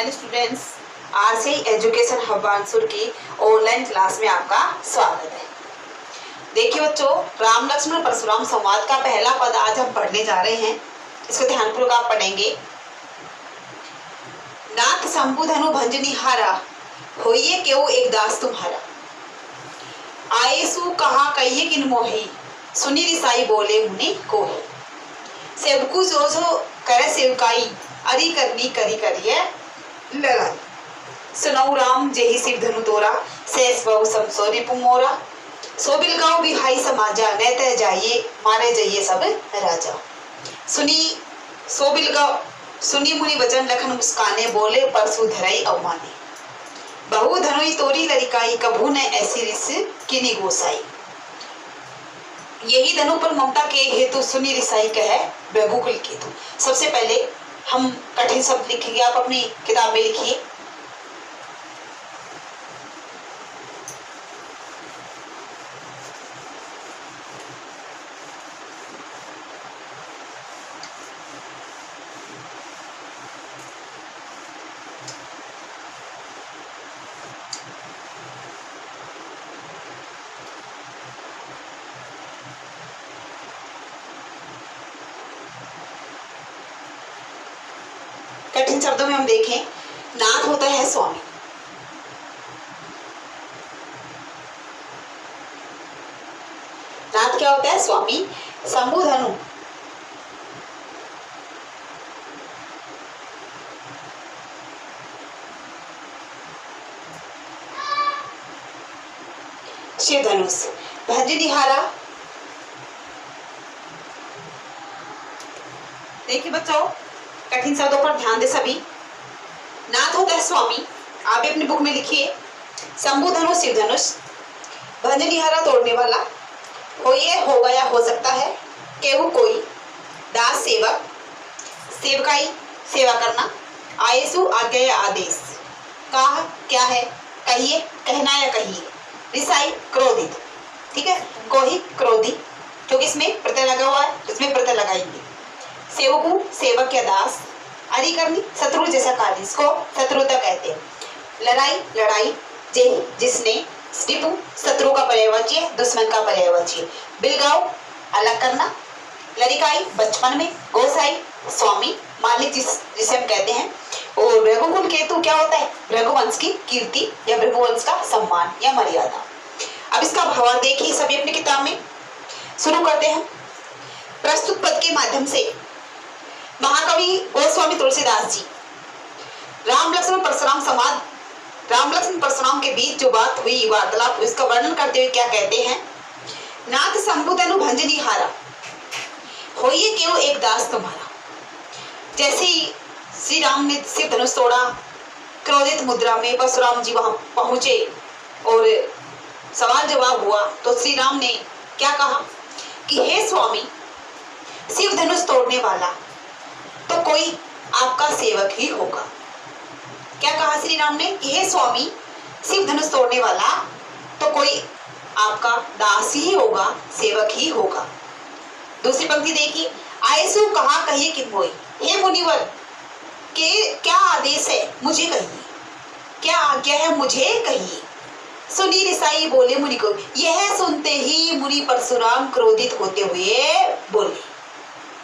Hello students, RC education hub Bansur की online class में आपका स्वागत है। देखिए बच्चों, राम लक्ष्मण परशुराम संवाद का पहला पद आज हम पढ़ने जा रहे हैं। इसको ध्यानपूर्वक आप पढ़ेंगे। नाथ शंभु धनु भंजनी हारा, होइए क्यों एक दास तुम्हारा। आएसु कहा कहिए किन मोही, सुनी रिसाई बोले मुनि कोही। सेवकु जो जो करे सेवकाई, अरी करनी करी करिए लड़ाई। सुनऊ राम जेहि शिव धनु तोरा, शेष बहु समसोरी पुमोरा। सो बिलगाओ बिहाई समाजा, न तय जाइए मारे जाइए सब राजा। सुनी मुनि वचन लखन मुस्काने, बोले परसु धरई अवमाने। बहु धनुई तोरी लड़िकाई, कभू न ऐसी रिस किनी गोसाई। यही धनु पर ममता के हेतु सुनी रिसाई कहे रघुकुल केतु। सबसे पहले हम कठिन शब्द लिखेंगे, आप अपनी किताब में लिखिए। कठिन शब्दों में हम देखें, नाथ होता है स्वामी। नाथ क्या होता है? स्वामी। शंभु धनु शिव धनुष। भंजनिहारा, देखिए बच्चों, कठिन शब्दों पर ध्यान दे सभी। नाथ होता है स्वामी, आप अपनी बुक में लिखिए। शंभु धनुष शिव धनुष। भंजनिहारा तोड़ने वाला। होइए होगा या हो सकता है। केहू कोई। दास सेवक। सेवकाई सेवा करना। आयसु आज्ञा या आदेश। कहा क्या है? कहिए कहना या कहिए। रिसाई क्रोधित। ठीक है, कोही क्रोधी, क्योंकि इसमें प्रत्यय लगा हुआ है, इसमें प्रत्यय लगाएंगे। सेवकु सेवक या दास। अरी करनी शत्रु जैसा कार्य, इसको शत्रुता कहते हैं। लड़ाई लड़ाई, जिसने। रिपु शत्रु का पर्यायवाची, दुश्मन का पर्यायवाची। बिलगाओ अलग करना। लड़िकाई बचपन में। गोसाई स्वामी मालिक, जिसे हम कहते हैं। और रघुकुल केतु क्या होता है? रघुवंश की कीर्ति या रघुवंश का सम्मान या मर्यादा। अब इसका भावार्थ देखिए सभी अपनी किताब में। शुरू करते हैं। प्रस्तुत पद के माध्यम से महाकवि गोस्वामी तुलसीदास जी राम लक्ष्मण परशुराम संवाद, राम लक्ष्मण परशुराम के बीच जो बात हुई, वार्तालाप, इसका वर्णन करते हुए क्या कहते हैं? नाथ शंभु धनु भंजनी हारा, होइए क्यों एक दास तुम्हारा। जैसे ही श्री राम ने शिव धनुष तोड़ा, क्रोधित मुद्रा में परशुराम जी वहां पहुंचे और सवाल जवाब हुआ, तो श्री राम ने क्या कहा कि हे स्वामी, शिव धनुष तोड़ने वाला तो कोई आपका सेवक ही होगा। क्या कहा श्री राम ने? कि हे स्वामी, शिव धनुष तोड़ने वाला तो कोई आपका दास ही होगा, सेवक ही होगा। दूसरी पंक्ति देखिए। आयसु कहा कहिए किन मोई, हे मुनिवर के क्या आदेश है मुझे कहिए, क्या आज्ञा है मुझे कहिए। सुनी रिसाई बोले मुनि को, यह सुनते ही मुनि परशुराम क्रोधित होते हुए बोले।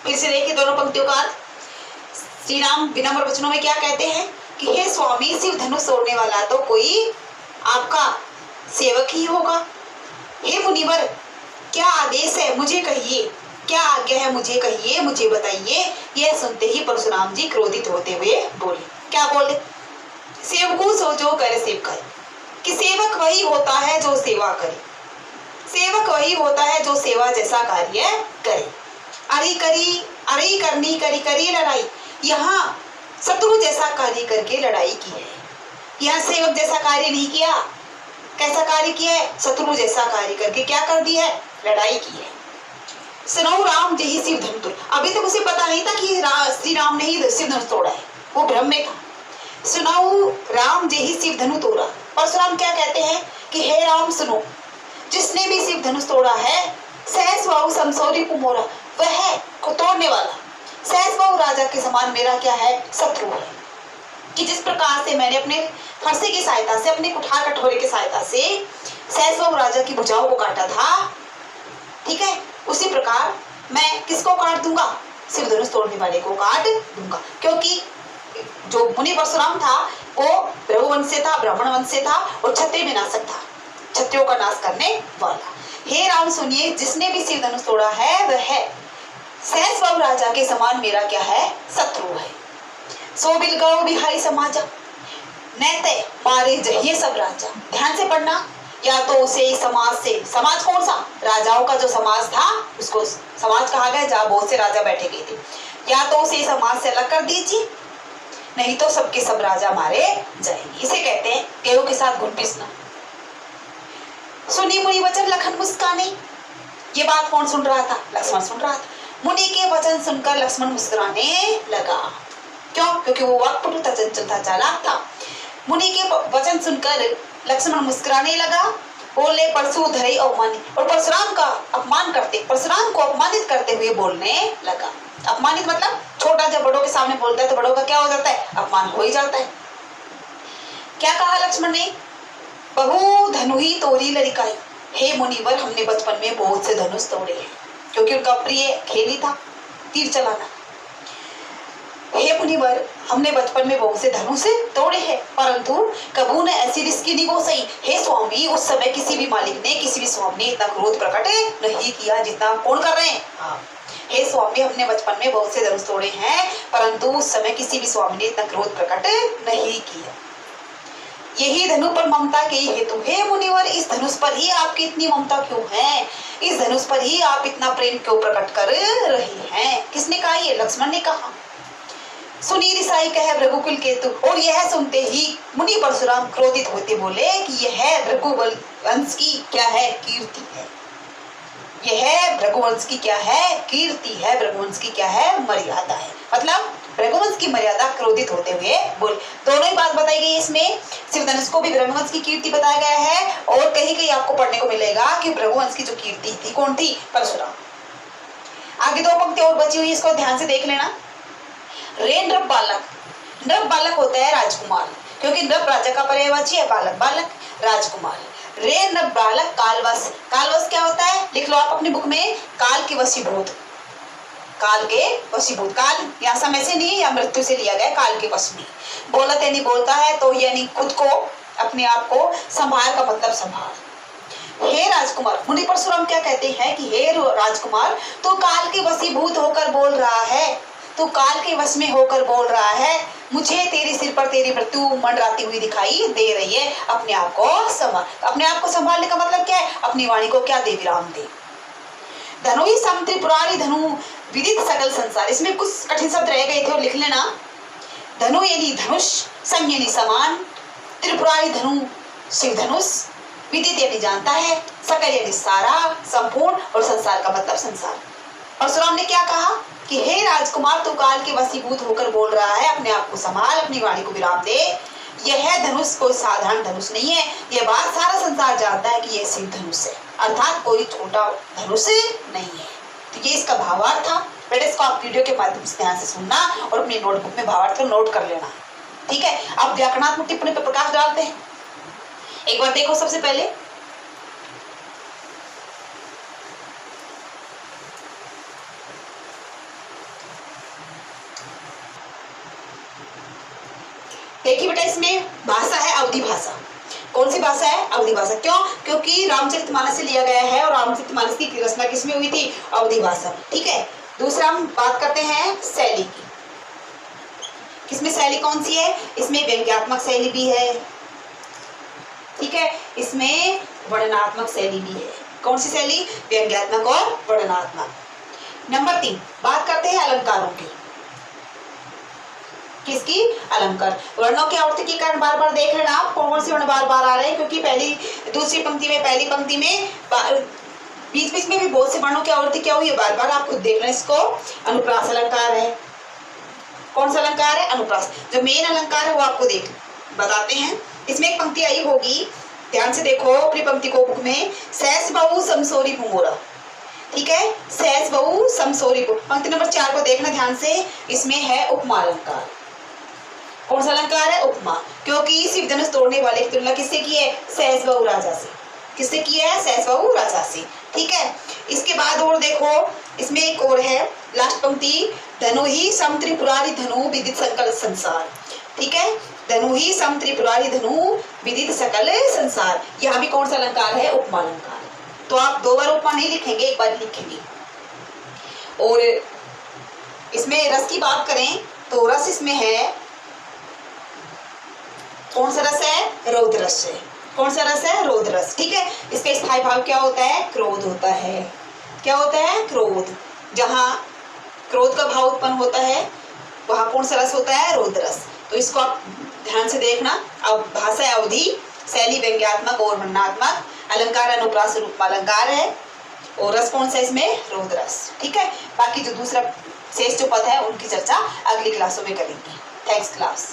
फिर से देखिए दोनों पंक्तियों का अर्थ। श्री राम विनम्र वचनों में क्या कहते हैं कि हे स्वामी, शिव धनुष तोड़ने वाला तो कोई आपका सेवक ही होगा। हे मुनिवर, क्या आदेश है मुझे कहिए, क्या आज्ञा है मुझे कहिए, मुझे बताइए। यह सुनते ही परशुराम जी क्रोधित होते हुए बोले। क्या बोले? सेवकु सो जो करे सेवकाई, कि सेवक वही होता है जो सेवा करे। सेवक वही होता है जो सेवा जैसा कार्य करे। अरे करनी करी करी लड़ाई, यहाँ शत्रु जैसा कार्य करके लड़ाई की है। यहाँ सेवक जैसा कार्य नहीं किया। कैसा कार्य किया है? शत्रु जैसा कार्य करके क्या कर दिया है? लड़ाई की है। सुनऊ राम जेहि शिव धनु तोड़ा। अभी तक उसे पता नहीं था कि श्री राम ने ही शिव धनुष तोड़ा है, वो भ्रम में था। सुनऊ राम जेहि शिव धनु तोड़ा। परशुराम क्या कहते हैं कि हे राम सुनो, जिसने भी शिव धनुष तोड़ा है, सहस वाहु समसौरी कुमोरा, वह को तोड़ने वाला सहस बहु राजा के समान मेरा क्या है? शत्रु है। कि जिस प्रकार से मैंने अपने फरसे की सहायता से, अपने कुठार कटोरे की सहायता से सहस्रबाहु राजा की भुजाओं को काटा था, ठीक है, उसी प्रकार मैं किसको काट दूंगा? शिव धनुष तोड़ने वाले को काट दूंगा। क्योंकि जो मुनि परशुराम था वो रघुवंश से था, ब्राह्मण वंश से था और क्षत्रिय विनाशक था, क्षत्रियों का नाश करने वाला। हे राम सुनिए, जिसने भी शिव धनुष तोड़ा है वह सहस्रबाहु राजा के समान मेरा क्या है? शत्रु है। सो बिलगाओ बिहारी समाजा, नैते मारे जहिए सब राजा। ध्यान से पढ़ना, या तो उसे समाज से, समाज कौन सा? राजाओं का जो समाज था उसको समाज कहा गया जहाँ बहुत से राजा बैठे गए थे। या तो उसे समाज से अलग कर दीजिए, नहीं तो सबके सब राजा मारे जाएंगे। इसे कहते हैं गेहूं के साथ घुन पिसना। सुनी मुनि वचन लखन मुस्काने। ये बात कौन सुन रहा था? लक्ष्मण सुन रहा था। मुनि के वचन सुनकर लक्ष्मण मुस्कुराने लगा। क्यों? क्योंकि वो वाक्पटु था, चंचल था, चालाक था। मुनि के वचन सुनकर लक्ष्मण मुस्कुराने लगा। बोले परशु धरे अवमानी, और परशुराम का अपमान करते, परशुराम को अपमानित करते हुए बोलने लगा। अपमानित मतलब छोटा जब बड़ों के सामने बोलता है तो बड़ों का क्या हो जाता है? अपमान हो ही जाता है। क्या कहा लक्ष्मण ने? बहु धनु ही तोरी लड़िकाई। हे मुनिवर, हमने बचपन में बहुत से धनुष तोड़े हैं, क्योंकि उनका प्रिय खेल ही था तीर चलाना। हे मुनिवर, हमने बचपन में बहुत से धनुष तोड़े हैं, परंतु कबू ने ऐसी रिस्की नहीं वो सही। हे स्वामी, उस समय किसी भी मालिक ने, किसी भी स्वामी ने इतना क्रोध प्रकट नहीं किया जितना कौन कर रहे हैं आप। हे स्वामी, हमने बचपन में बहुत से धनुष तोड़े हैं, परंतु उस समय किसी भी स्वामी ने इतना क्रोध प्रकट नहीं किया। यही धनु पर ममता के हेतु। हे मुनिवर, इस धनुष पर ही आपकी इतनी ममता क्यों है? इस धनुष पर ही आप इतना प्रेम क्यों प्रकट कर रहे हैं? किसने कहा? ये लक्ष्मण ने कहा। सुनी रिसाई कहे भृगुकुल केतु, और यह सुनते ही मुनि परशुराम क्रोधित होते बोले कि यह भृगुवंश की क्या है? कीर्ति है। यह भृगुवंश की क्या है? कीर्ति है। भृगुवंश की क्या है? मर्यादा है। मतलब भृगुवंश की मर्यादा क्रोधित होते हुए बोले। दोनों ही बात बताई गई इसमें। शिवधनुष को भी भृगुवंश की कीर्ति बताया गया है, और कहीं कहीं आपको पढ़ने को मिलेगा कि भृगुवंश की जो कीर्ति थी कौन थी? परशुराम। आगे दो पंक्ति और बची हुई, इसको ध्यान से देख लेना। रे नृप बालक, नृप बालक होता है राजकुमार, क्योंकि नृप राजा का पर्यायवाची है, बालक बालक राजकुमार। रे नृप बालक कालवश, कालवश क्या होता है? लिख लो आप अपनी बुक में, काल के वशीभूत। काल के वशीभूत, काल यहाँ समय से नहीं या मृत्यु से लिया गया, काल के वश में। बोलत यानी बोलता है, तो यानी खुद को, अपने आप को संभाल का मतलब संभाल। हे राजकुमार, मुनि परशुराम क्या कहते हैं कि हे राजकुमार, तो काल के वशीभूत होकर बोल रहा है, तो काल के वश में होकर बोल रहा है। मुझे तेरे सिर पर तेरी मृत्यु मंडराती हुई दिखाई दे रही है, अपने आप को संभाल। अपने आप को संभालने का मतलब क्या है? अपनी वाणी को क्या दे? विराम दे। धनु ही सम त्रिपुरारी धनु विदित सकल संसार। इसमें कुछ कठिन शब्द रह गए थे और लिख लेना। धनु यानी धनुष, सम यानी समान, त्रिपुरारी धनु शिव धनुष, विदित यानी जानता है, सकल यानी सारा, संपूर्ण, और संसार का मतलब संसार। परशुराम ने क्या कहा कि हे राजकुमार, तू काल के वशीभूत होकर बोल रहा है, अपने आप को संभाल, अपनी वाणी को विराम दे। यह धनुष कोई साधारण धनुष नहीं है, यह बात सारा संसार जानता है कि यह शिव धनुष है, अर्थात कोई छोटा धनुष नहीं है। तो ये इसका भावार्थ था। बेटा इसको आप वीडियो के माध्यम से ध्यान से सुनना और अपनी नोटबुक में भावार्थ को नोट कर लेना, ठीक है। अब व्याकरणात्मक टिप्पणी पर प्रकाश डालते हैं। एक बार देखो, सबसे पहले देखिए बेटा, इसमें भाषा है अवधि भाषा। कौन सी भाषा है? अवधि भाषा। क्यों? क्योंकि रामचरितमानस से लिया गया है और रामचरितमानस की रचना किसमें हुई थी? अवधि भाषा, ठीक है। दूसरा हम बात करते हैं शैली की। किसमें शैली कौन सी है? इसमें व्यंग्यात्मक शैली भी है, ठीक है, इसमें वर्णनात्मक शैली भी है। कौन सी शैली? व्यंग्यात्मक और वर्णनात्मक। नंबर 3 बात करते हैं अलंकारों की। किसकी? अलंकार। वर्णों की आवृत्ति के कारण बार बार देख लेना आप कौन से वर्ण बार बार आ रहे हैं, क्योंकि पहली दूसरी पंक्ति में, पहली पंक्ति में बीच बीच में भी बहुत से वर्णों की आवृत्ति क्या हुई है, बार बार आप खुद देख लें। इसको अनुप्रास अलंकार है। कौन सा अलंकार है? अनुप्रास। जो मेन अलंकार है वो आपको देख बताते हैं। इसमें एक पंक्ति आई होगी, ध्यान से देखो अपनी पंक्ति को बुक में। सहस्रबाहु समसोरी भूमोरा, ठीक है, सहस्रबाहु समसोरी। पंक्ति नंबर 4 को देखना ध्यान से, इसमें है उपमा अलंकार। कौन सा अलंकार है? उपमा। क्योंकि शिव धनुष तोड़ने वाले की तुलना किससे की है? सहस बहू राजा से। किससे की है? सहस बहू राजा से। ठीक है, इसके बाद और देखो, इसमें एक और है लास्ट पंक्ति, धनु ही सम त्रिपुरारी धनु विदित सकल संसार। ठीक है, धनु ही सम त्रिपुरारी धनु विदित सकल संसार। यहाँ भी कौन सा अलंकार है? उपमा अलंकार। तो आप 2 बार उपमा नहीं लिखेंगे, 1 बार लिखेंगे। और इसमें रस की बात करें तो रस इसमें है, कौन सा रस है? रौद्र रस है। कौन सा रस है? रौद्र रस। ठीक है, इसका स्थायी भाव क्या होता है? क्रोध होता है। क्या होता है? क्रोध। जहां क्रोध का भाव उत्पन्न होता है वहां कौन सा रस होता है? रौद्र रस। तो इसको आप ध्यान से देखना। अब भाषा अवधि, शैली व्यंग्यात्मक और वर्णनात्मक, अलंकार अनुप्रास रूप अलंकार है, और रस कौन सा इसमें? रौद्र रस। ठीक है, बाकी जो दूसरा शेष जो पद है उनकी चर्चा अगली क्लासों में करेंगे। Thanks class.